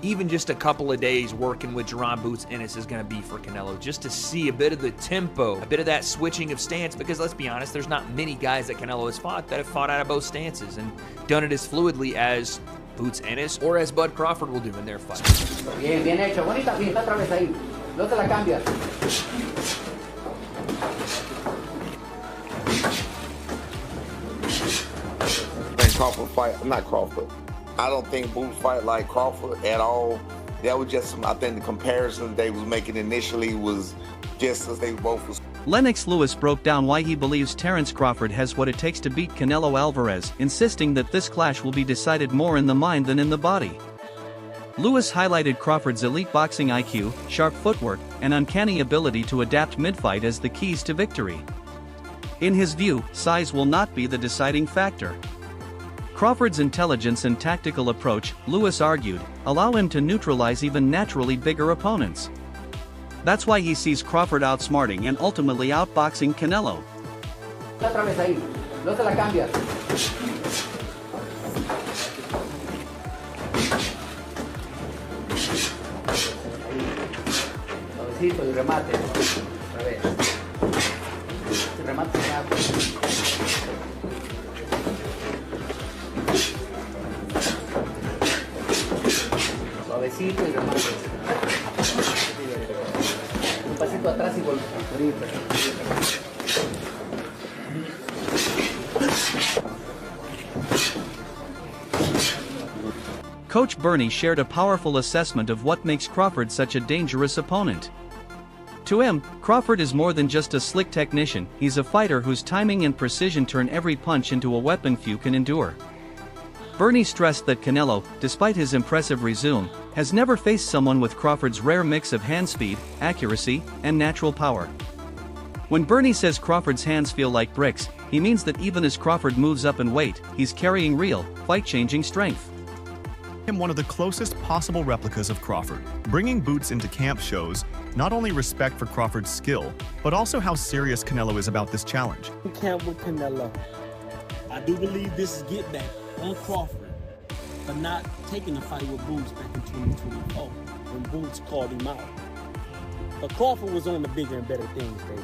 even just a couple of days working with Jaron Boots Ennis is going to be for Canelo, just to see a bit of the tempo, a bit of that switching of stance, because let's be honest, there's not many guys that Canelo has fought that have fought out of both stances and done it as fluidly as Boots Ennis or as Bud Crawford will do in their fight. Bien, bien hecho, bonita pinta otra vez ahí, no te la cambias. Crawford fight, not Crawford. I don't think Boots fight like Crawford at all. That was just, I think the comparison they was making initially was just as they both was. Lennox Lewis broke down why he believes Terence Crawford has what it takes to beat Canelo Alvarez, insisting that this clash will be decided more in the mind than in the body. Lewis highlighted Crawford's elite boxing IQ, sharp footwork, and uncanny ability to adapt mid-fight as the keys to victory. In his view, size will not be the deciding factor. Crawford's intelligence and tactical approach, Lewis argued, allow him to neutralize even naturally bigger opponents. That's why he sees Crawford outsmarting and ultimately outboxing Canelo. Otra vez ahí, no te la cambias. Suavecito y remate. Otra vez. Remate rápido. Suavecito y remate. Un pasito atrás y volver. Coach Bernie shared a powerful assessment of what makes Crawford such a dangerous opponent. To him, Crawford is more than just a slick technician, he's a fighter whose timing and precision turn every punch into a weapon few can endure. Bernie stressed that Canelo, despite his impressive resume, has never faced someone with Crawford's rare mix of hand speed, accuracy, and natural power. When Bernie says Crawford's hands feel like bricks, he means that even as Crawford moves up in weight, he's carrying real, fight-changing strength. One of the closest possible replicas of Crawford. Bringing Boots into camp shows not only respect for Crawford's skill, but also how serious Canelo is about this challenge. Camp with Canelo. I do believe this is get back on Crawford for not taking a fight with Boots back in 2024 when Boots called him out. But Crawford was on the bigger and better things, baby.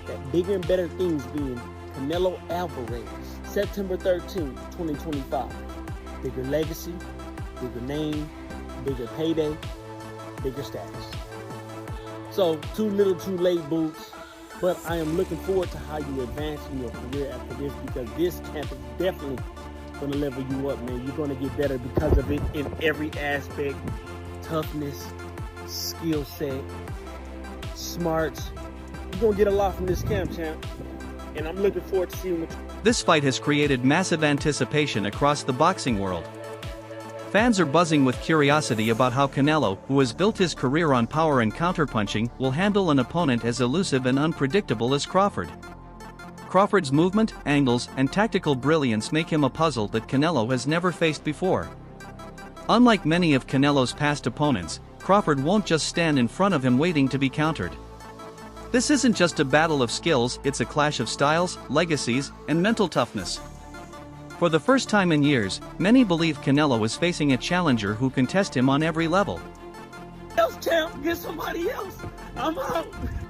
That bigger and better things being Canelo Alvarez, September 13th, 2025. Bigger legacy, bigger name, bigger payday, bigger status. So, too little, too late, Boots. But I am looking forward to how you advance in your career after this, because this camp is definitely going to level you up, man. You're going to get better because of it in every aspect. Toughness, skill set, smarts. You're going to get a lot from this camp, champ. And I'm looking forward to seeing what you... This fight has created massive anticipation across the boxing world. Fans are buzzing with curiosity about how Canelo, who has built his career on power and counterpunching, will handle an opponent as elusive and unpredictable as Crawford. Crawford's movement, angles, and tactical brilliance make him a puzzle that Canelo has never faced before. Unlike many of Canelo's past opponents, Crawford won't just stand in front of him waiting to be countered. This isn't just a battle of skills, it's a clash of styles, legacies, and mental toughness. For the first time in years, many believe Canelo is facing a challenger who can test him on every level. Champ, get somebody else. I'm out.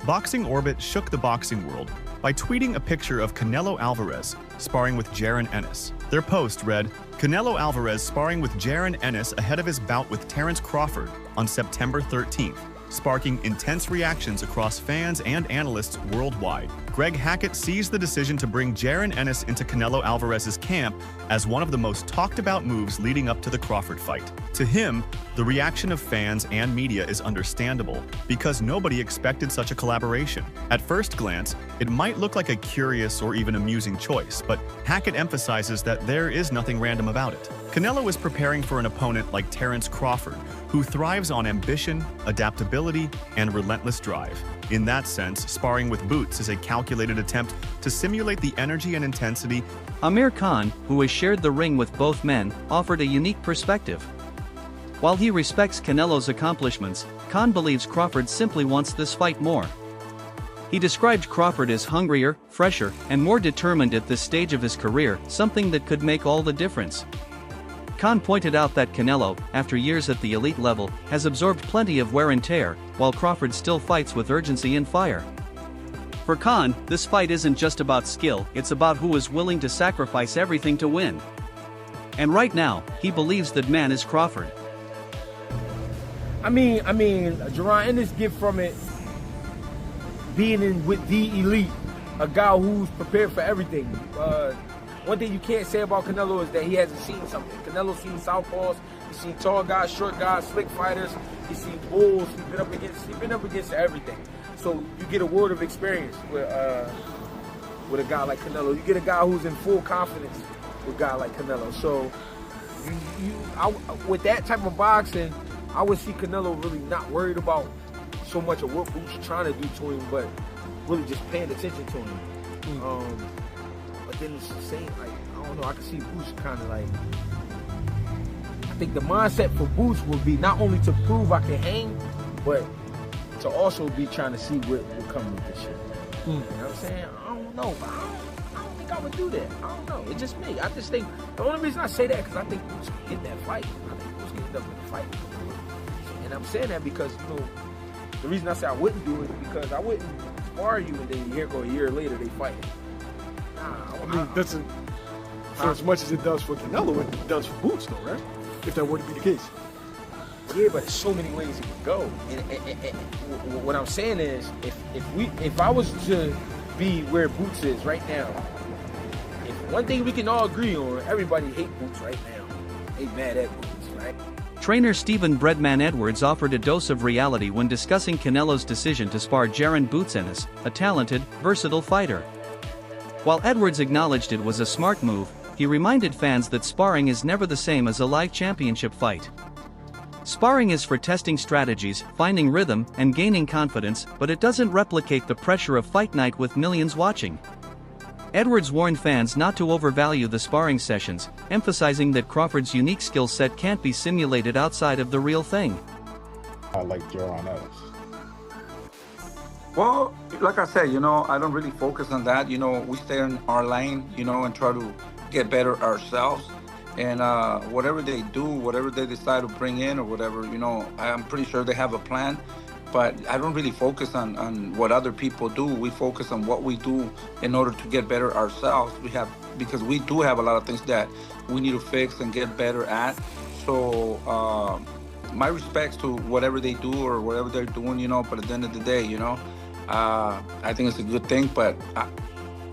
Boxing Orbit shook the boxing world by tweeting a picture of Canelo Alvarez sparring with Jaron Ennis. Their post read, Canelo Alvarez sparring with Jaron Ennis ahead of his bout with Terence Crawford on September 13th, sparking intense reactions across fans and analysts worldwide. Greg Hackett sees the decision to bring Jaron Ennis into Canelo Alvarez's camp as one of the most talked about moves leading up to the Crawford fight. To him, the reaction of fans and media is understandable because nobody expected such a collaboration. At first glance, it might look like a curious or even amusing choice, but Hackett emphasizes that there is nothing random about it. Canelo is preparing for an opponent like Terence Crawford, who thrives on ambition, adaptability, and relentless drive. In that sense, sparring with Boots is a calculated attempt to simulate the energy and intensity. Amir Khan, who has shared the ring with both men, offered a unique perspective. While he respects Canelo's accomplishments, Khan believes Crawford simply wants this fight more. He described Crawford as hungrier, fresher, and more determined at this stage of his career, something that could make all the difference. Khan pointed out that Canelo, after years at the elite level, has absorbed plenty of wear and tear, while Crawford still fights with urgency and fire. For Khan, this fight isn't just about skill, it's about who is willing to sacrifice everything to win. And right now, he believes that man is Crawford. I mean, Jaron Ennis get from it being in with the elite, a guy who's prepared for everything. One thing you can't say about Canelo is that he hasn't seen something. Canelo's seen southpaws, he's seen tall guys, short guys, slick fighters, he's seen bulls, he's been up against everything. So you get a world of experience with a guy like Canelo. You get a guy who's in full confidence with a guy like Canelo. So with that type of boxing, I would see Canelo really not worried about so much of what Boots trying to do to him, but really just paying attention to him. But then it's the same, like, I don't know, I can see Boots kind of like, I think the mindset for Boots would be not only to prove I can hang, but to also be trying to see what will come with this shit. You know what I'm saying? I don't know, but I don't think I would do that. I don't know. It's just me. I just think, the only reason I say that because I think Boots can get that fight. I think Boots can end up in the fight. And I'm saying that because, you know, the reason I say I wouldn't do it is because I wouldn't spar you and then here go a year later they fight. I mean, it doesn't, for as much as it does for Canelo, it does for Boots though, right? If that were to be the case. Yeah, but there's so many ways it could go. And what I'm saying is, if I was to be where Boots is right now, if one thing we can all agree on, everybody hate Boots right now. They mad at Boots, right? Trainer Stephen Breadman Edwards offered a dose of reality when discussing Canelo's decision to spar Jaron Boots Ennis, a talented, versatile fighter. While Edwards acknowledged it was a smart move, he reminded fans that sparring is never the same as a live championship fight. Sparring is for testing strategies, finding rhythm, and gaining confidence, but it doesn't replicate the pressure of fight night with millions watching. Edwards warned fans not to overvalue the sparring sessions, emphasizing that Crawford's unique skill set can't be simulated outside of the real thing. I like Jaron Ennis. Well, like I said, you know, I don't really focus on that. You know, we stay in our lane, you know, and try to get better ourselves. And whatever they do, whatever they decide to bring in or whatever, you know, I'm pretty sure they have a plan. But I don't really focus on what other people do. We focus on what we do in order to get better ourselves. Because we do have a lot of things that we need to fix and get better at. So my respects to whatever they do or whatever they're doing, you know, but at the end of the day, you know, I think it's a good thing, but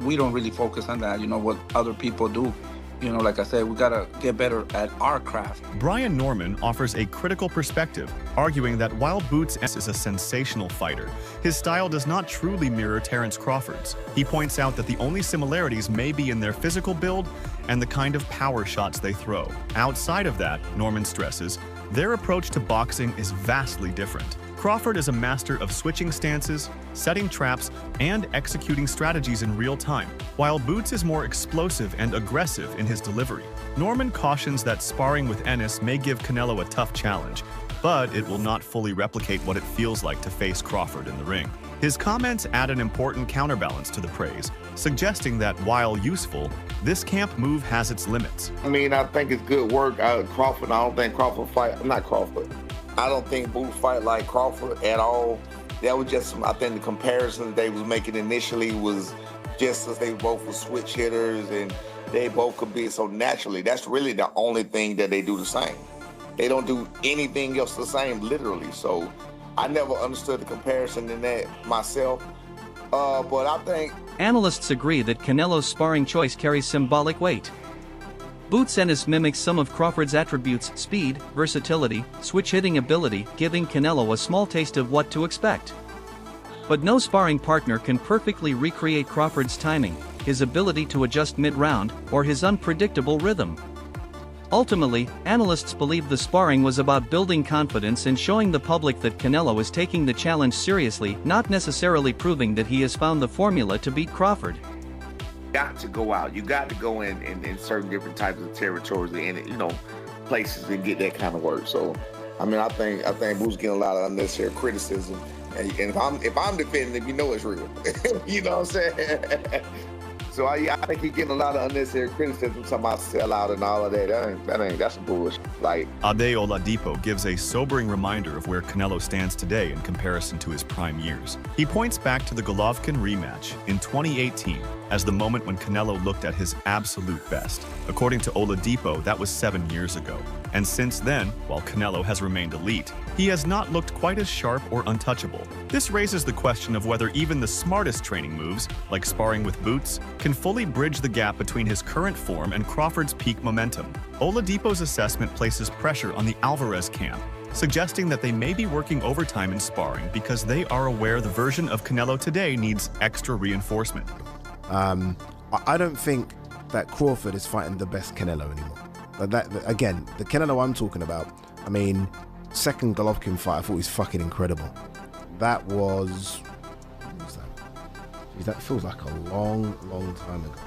we don't really focus on that, you know, what other people do. You know, like I said, we gotta get better at our craft. Brian Norman offers a critical perspective, arguing that while Boots is a sensational fighter, his style does not truly mirror Terence Crawford's. He points out that the only similarities may be in their physical build and the kind of power shots they throw. Outside of that, Norman stresses, their approach to boxing is vastly different. Crawford is a master of switching stances, setting traps, and executing strategies in real time, while Boots is more explosive and aggressive in his delivery. Norman cautions that sparring with Ennis may give Canelo a tough challenge, but it will not fully replicate what it feels like to face Crawford in the ring. His comments add an important counterbalance to the praise, suggesting that while useful, this camp move has its limits. I mean, I think it's good work. Crawford, I don't think Crawford fight, not Crawford. I don't think Boots fight like Crawford at all. That was just, I think the comparison they was making initially was just as they both were switch hitters and they both could be so naturally. That's really the only thing that they do the same. They don't do anything else the same, literally. So I never understood the comparison in that myself. But I think analysts agree that Canelo's sparring choice carries symbolic weight. Boots Ennis mimics some of Crawford's attributes: speed, versatility, switch-hitting ability, giving Canelo a small taste of what to expect. But no sparring partner can perfectly recreate Crawford's timing, his ability to adjust mid-round, or his unpredictable rhythm. Ultimately, analysts believe the sparring was about building confidence and showing the public that Canelo is taking the challenge seriously, not necessarily proving that he has found the formula to beat Crawford. got to go out. You got to go in certain different types of territories and, you know, places and get that kind of work. So, I mean, I think Boots getting a lot of unnecessary criticism. And if I'm defending him, you know it's real. You know what I'm saying? So I think he's getting a lot of unnecessary criticism, talking about sellout and all of that. That's some bullshit. Like, Ade Oladipo gives a sobering reminder of where Canelo stands today in comparison to his prime years. He points back to the Golovkin rematch in 2018 as the moment when Canelo looked at his absolute best. According to Oladipo, that was 7 years ago. And since then, while Canelo has remained elite, he has not looked quite as sharp or untouchable. This raises the question of whether even the smartest training moves, like sparring with boots, can fully bridge the gap between his current form and Crawford's peak momentum. Oladipo's assessment places pressure on the Alvarez camp, suggesting that they may be working overtime in sparring because they are aware the version of Canelo today needs extra reinforcement. I don't think that Crawford is fighting the best Canelo anymore. Again, the Canelo I'm talking about, I mean, second Golovkin fight, I thought was fucking incredible. That was, what was that? Jeez, that feels like a long time ago.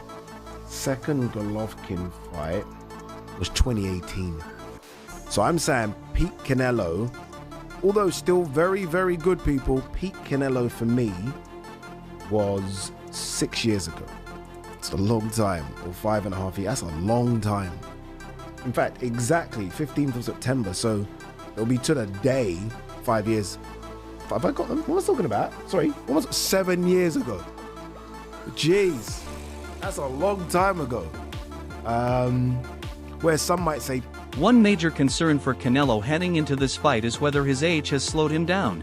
Second Golovkin fight was 2018. So I'm saying peak Canelo, although still very, very good people, peak Canelo for me was 6 years ago. It's a long time, or 5.5 years, that's a long time. In fact, exactly 15th of September, so it'll be to the day 5 years. Have I got them? What was I talking about? Sorry, almost 7 years ago. Jeez, that's a long time ago. Where some might say, one major concern for Canelo heading into this fight is whether his age has slowed him down.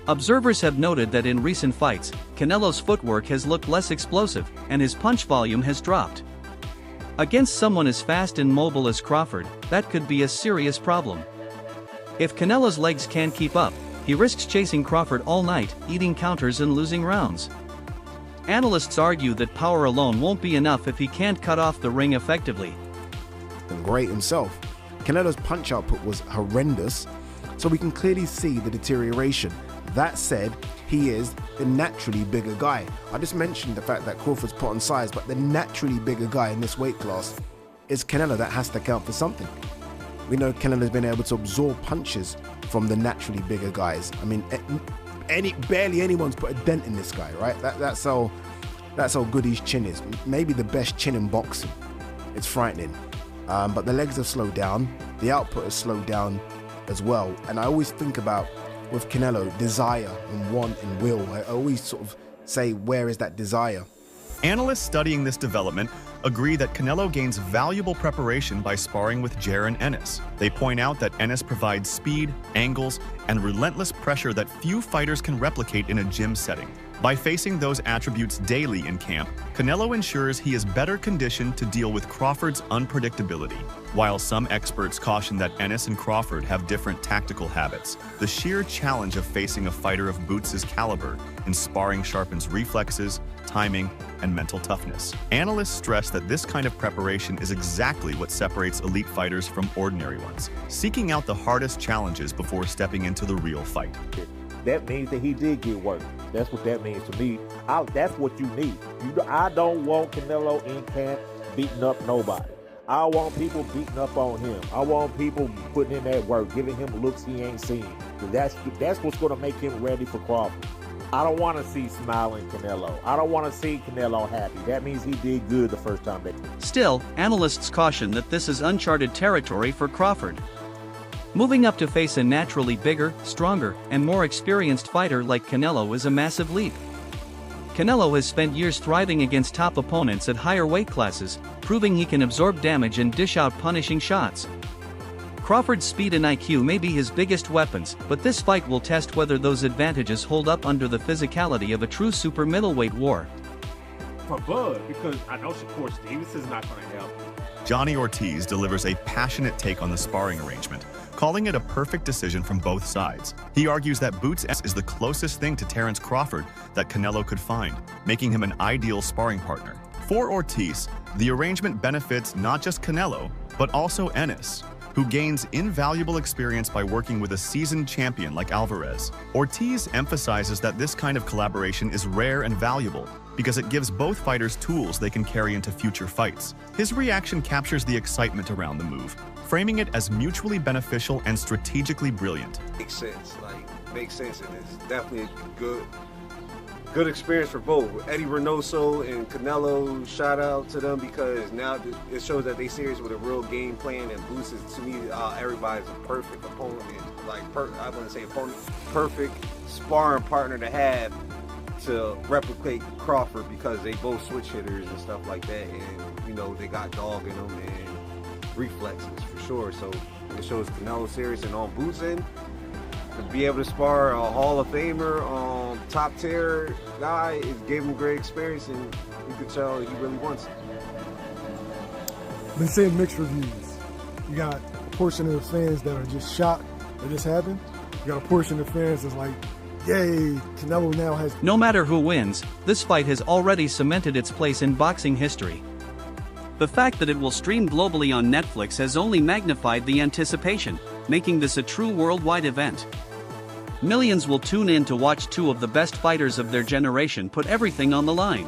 Observers have noted that in recent fights, Canelo's footwork has looked less explosive, and his punch volume has dropped. Against someone as fast and mobile as Crawford, that could be a serious problem. If Canelo's legs can't keep up, he risks chasing Crawford all night, eating counters and losing rounds. Analysts argue that power alone won't be enough if he can't cut off the ring effectively. Great himself. Canelo's punch output was horrendous, so we can clearly see the deterioration. That said, he is the naturally bigger guy. I just mentioned the fact that Crawford's put on size, but the naturally bigger guy in this weight class is Canelo. That has to count for something. We know Canelo's been able to absorb punches from the naturally bigger guys. I mean, barely anyone's put a dent in this guy, right? That's how good his chin is. Maybe the best chin in boxing. It's frightening. But the legs have slowed down. The output has slowed down as well. And I always think about, with Canelo, desire and want and will. I always sort of say, where is that desire? Analysts studying this development agree that Canelo gains valuable preparation by sparring with Jaron Ennis. They point out that Ennis provides speed, angles, and relentless pressure that few fighters can replicate in a gym setting. By facing those attributes daily in camp, Canelo ensures he is better conditioned to deal with Crawford's unpredictability. While some experts caution that Ennis and Crawford have different tactical habits, the sheer challenge of facing a fighter of Boots' caliber in sparring sharpens reflexes, timing, and mental toughness. Analysts stress that this kind of preparation is exactly what separates elite fighters from ordinary ones, seeking out the hardest challenges before stepping into the real fight. That means that he did get work. That's what that means to me. That's what you need. I don't want Canelo in camp beating up nobody. I want people beating up on him. I want people putting in that work, giving him looks he ain't seen. That's what's going to make him ready for Crawford. I don't want to see smiling Canelo. I don't want to see Canelo happy. That means he did good the first time. Still, analysts caution that this is uncharted territory for Crawford. Moving up to face a naturally bigger, stronger, and more experienced fighter like Canelo is a massive leap. Canelo has spent years thriving against top opponents at higher weight classes, proving he can absorb damage and dish out punishing shots. Crawford's speed and IQ may be his biggest weapons, but this fight will test whether those advantages hold up under the physicality of a true super middleweight war. For Bud, because I know Shakur Stevenson's not going to help. Johnny Ortiz delivers a passionate take on the sparring arrangement, calling it a perfect decision from both sides. He argues that Boots is the closest thing to Terence Crawford that Canelo could find, making him an ideal sparring partner. For Ortiz, the arrangement benefits not just Canelo, but also Ennis, who gains invaluable experience by working with a seasoned champion like Alvarez. Ortiz emphasizes that this kind of collaboration is rare and valuable because it gives both fighters tools they can carry into future fights. His reaction captures the excitement around the move, framing it as mutually beneficial and strategically brilliant. Makes sense, and it's definitely good good experience for both. Eddie Reynoso and Canelo, shout out to them because now it shows that they serious with a real game plan, and Boots is, to me, everybody's a perfect opponent, like I wouldn't say opponent, perfect sparring partner to have to replicate Crawford because they both switch hitters and stuff like that, and you know they got dog in them and reflexes for sure. So it shows Canelo serious, and on Boots' end, to be able to spar a Hall of Famer, top tier guy, it gave him great experience, and you could tell he really wants it. Been seeing mixed reviews. You got a portion of the fans that are just shocked that this happened. You got a portion of the fans that's like, yay, Canelo now has... No matter who wins, this fight has already cemented its place in boxing history. The fact that it will stream globally on Netflix has only magnified the anticipation, making this a true worldwide event. Millions will tune in to watch two of the best fighters of their generation put everything on the line.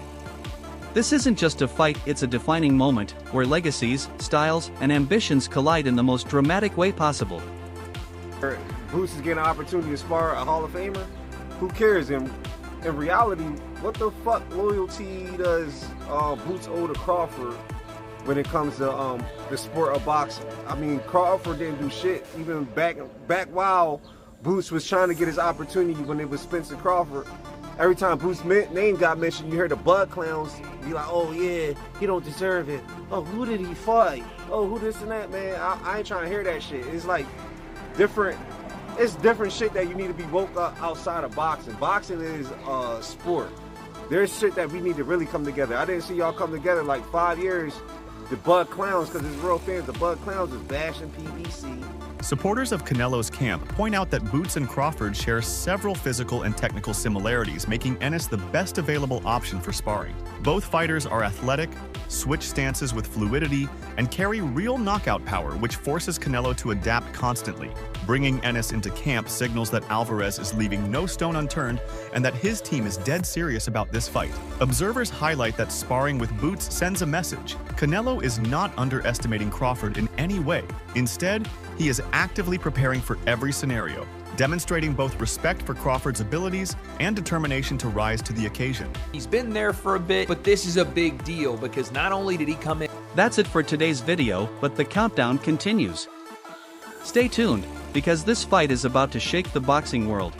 This isn't just a fight, it's a defining moment, where legacies, styles, and ambitions collide in the most dramatic way possible. Boots is getting an opportunity to spar a Hall of Famer. Who cares? In reality, what the fuck loyalty does Boots owe to Crawford when it comes to the sport of boxing? I mean, Crawford didn't do shit even back while Boots was trying to get his opportunity when it was Spencer Crawford. Every time Boots' name got mentioned, you heard the Bud Clowns be like, oh yeah, he don't deserve it. Oh, who did he fight? Oh, who this and that, man. I ain't trying to hear that shit. It's like it's different shit that you need to be woke up outside of boxing. Boxing is a sport. There's shit that we need to really come together. I didn't see y'all come together like 5 years. The Bud Clowns, because it's real fans, the Bud Clowns is bashing PBC. Supporters of Canelo's camp point out that Boots and Crawford share several physical and technical similarities, making Ennis the best available option for sparring. Both fighters are athletic, switch stances with fluidity, and carry real knockout power, which forces Canelo to adapt constantly. Bringing Ennis into camp signals that Alvarez is leaving no stone unturned and that his team is dead serious about this fight. Observers highlight that sparring with Boots sends a message. Canelo is not underestimating Crawford in any way. Instead, he is actively preparing for every scenario, demonstrating both respect for Crawford's abilities and determination to rise to the occasion. He's been there for a bit, but this is a big deal because not only did he come in... That's it for today's video, but the countdown continues. Stay tuned, because this fight is about to shake the boxing world.